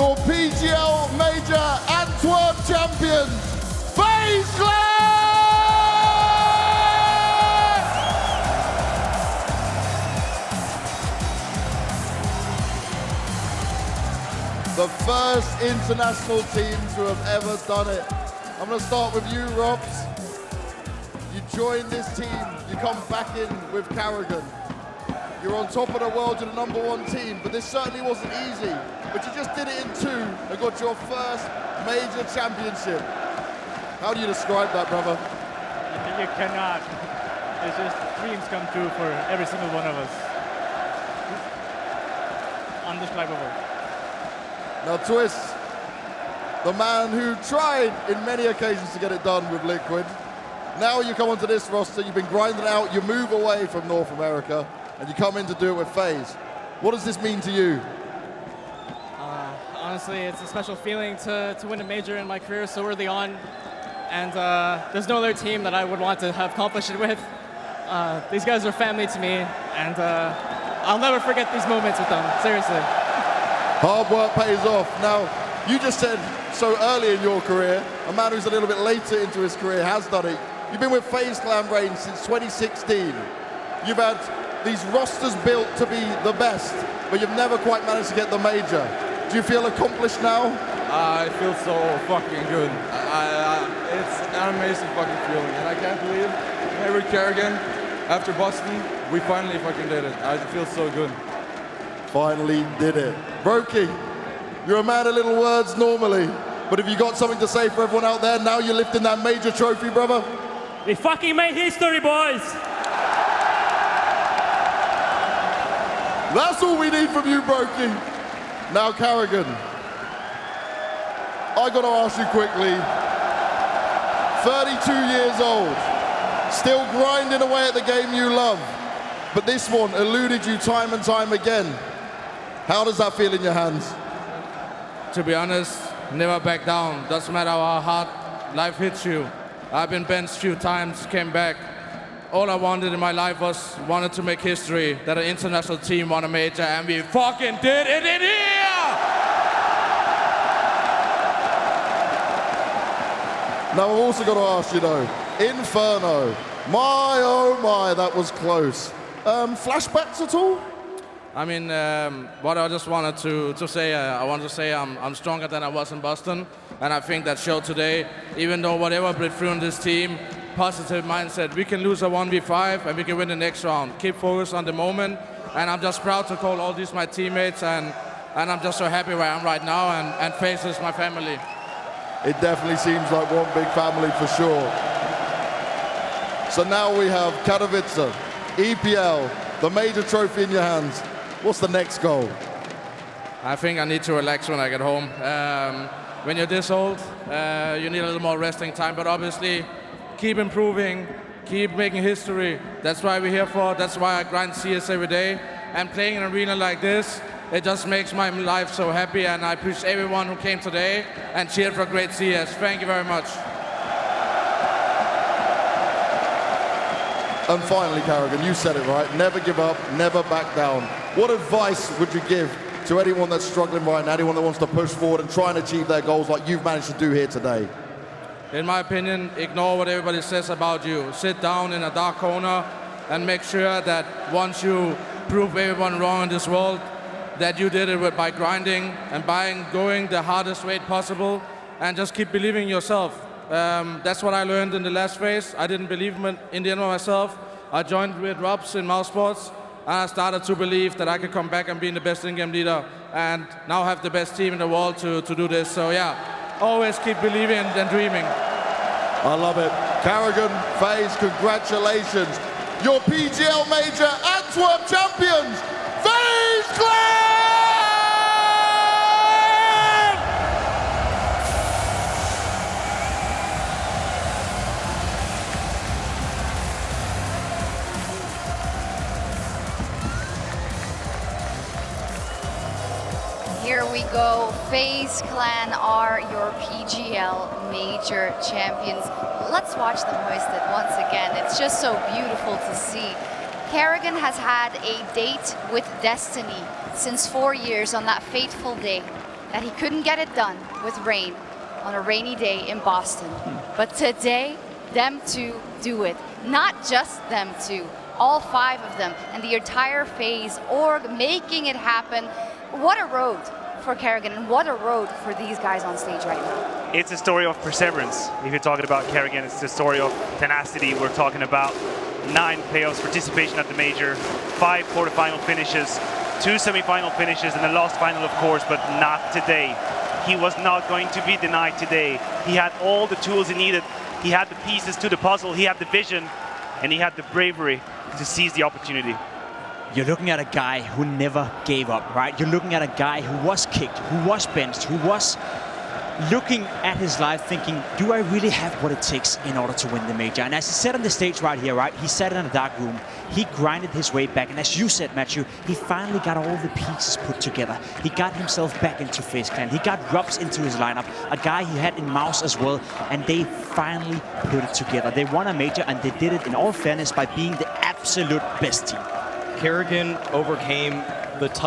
your PGL Major Antwerp champions, FaZe! The first international team to have ever done it. I'm going to start with you, Robs. You joined this team, you come back in with Carrigan. You're on top of the world, you're the #1 team, but this certainly wasn't easy. But you just did it in 2 and got your first major championship. How do you describe that, brother? You cannot. It's just dreams come true for every single one of us. Undescribable. Now, Twist, the man who tried in many occasions to get it done with Liquid. Now you come onto this roster, you've been grinding out, you move away from North America, and you come in to do it with FaZe. What does this mean to you? Honestly, it's a special feeling to win a major in my career so early on. And there's no other team that I would want to have accomplished it with. These guys are family to me, and I'll never forget these moments with them, seriously. Hard work pays off. Now, you just said so early in your career, a man who's a little bit later into his career has done it. You've been with FaZe Clan Reign since 2016. You've had these rosters built to be the best, but you've never quite managed to get the major. Do you feel accomplished now? I feel so fucking good. It's an amazing fucking feeling, and I can't believe every Carrigan, after Boston, we finally fucking did it. I feel so good. Finally did it. Brokey, you're a man of little words normally, but have you got something to say for everyone out there now you're lifting that major trophy, brother? We fucking made history, boys! That's all we need from you, Brokey. Now, Carrigan, I got to ask you quickly, 32 years old, still grinding away at the game you love, but this one eluded you time and time again. How does that feel in your hands? To be honest, never back down. Doesn't matter how hard life hits you. I've been benched a few times, came back. All I wanted in my life wanted to make history, that an international team won a major, and we fucking did it in here! Now, I've also got to ask you though, Inferno, my oh my, that was close. Flashbacks at all? I mean, what I just wanted to say, I wanted to say I'm stronger than I was in Boston, and I think that showed today. Even though whatever break through in this team, positive mindset, we can lose a 1v5 and we can win the next round. Keep focused on the moment, and I'm just proud to call all these my teammates, and I'm just so happy where I am right now, and FaZe is my family. It definitely seems like one big family for sure. So now we have Katowice, EPL, the major trophy in your hands. What's the next goal? I think I need to relax when I get home. When you're this old, you need a little more resting time, but obviously keep improving, keep making history. That's why we're here for, that's why I grind CS every day. And playing in an arena like this, it just makes my life so happy, and I appreciate everyone who came today and cheered for great CS. Thank you very much. And finally, Carrigan, you said it right, never give up, never back down. What advice would you give to anyone that's struggling right now, anyone that wants to push forward and try and achieve their goals like you've managed to do here today? In my opinion, ignore what everybody says about you. Sit down in a dark corner and make sure that once you prove everyone wrong in this world, that you did it by grinding and by going the hardest way possible, and just keep believing in yourself. That's what I learned in the last phase. I didn't believe in the end of myself. I joined with Robs in Mouse Sports, and I started to believe that I could come back and be the best in-game leader, and now have the best team in the world to do this. So yeah, always keep believing and dreaming. I love it. Carrigan, FaZe, congratulations. Your PGL Major Antwerp champions, FaZe Clan! Here we go. FaZe Clan are your PGL Major champions. Let's watch them hoist it once again. It's just so beautiful to see. Carrigan has had a date with destiny since 4 years on that fateful day. that he couldn't get it done with rain on a rainy day in Boston. But today, them two do it. Not just them two, all 5 of them, and the entire FaZe org making it happen. What a road for Kerrigan, and what a road for these guys on stage right now. It's a story of perseverance. If you're talking about Kerrigan, it's a story of tenacity. We're talking about 9 playoffs, participation at the major, 5 quarterfinal finishes, 2 semifinal finishes, and the last final, of course, but not today. He was not going to be denied today. He had all the tools he needed. He had the pieces to the puzzle. He had the vision, and he had the bravery to seize the opportunity. You're looking at a guy who never gave up, right? You're looking at a guy who was kicked, who was benched, who was looking at his life thinking, do I really have what it takes in order to win the major? And as he said on the stage right here, right, he sat in a dark room, he grinded his way back, and as you said, Matthew, he finally got all the pieces put together. He got himself back into FaZe Clan. He got Rubs into his lineup, a guy he had in Mouse as well, and they finally put it together. They won a major, and they did it in all fairness by being the absolute best team. Kerrigan overcame the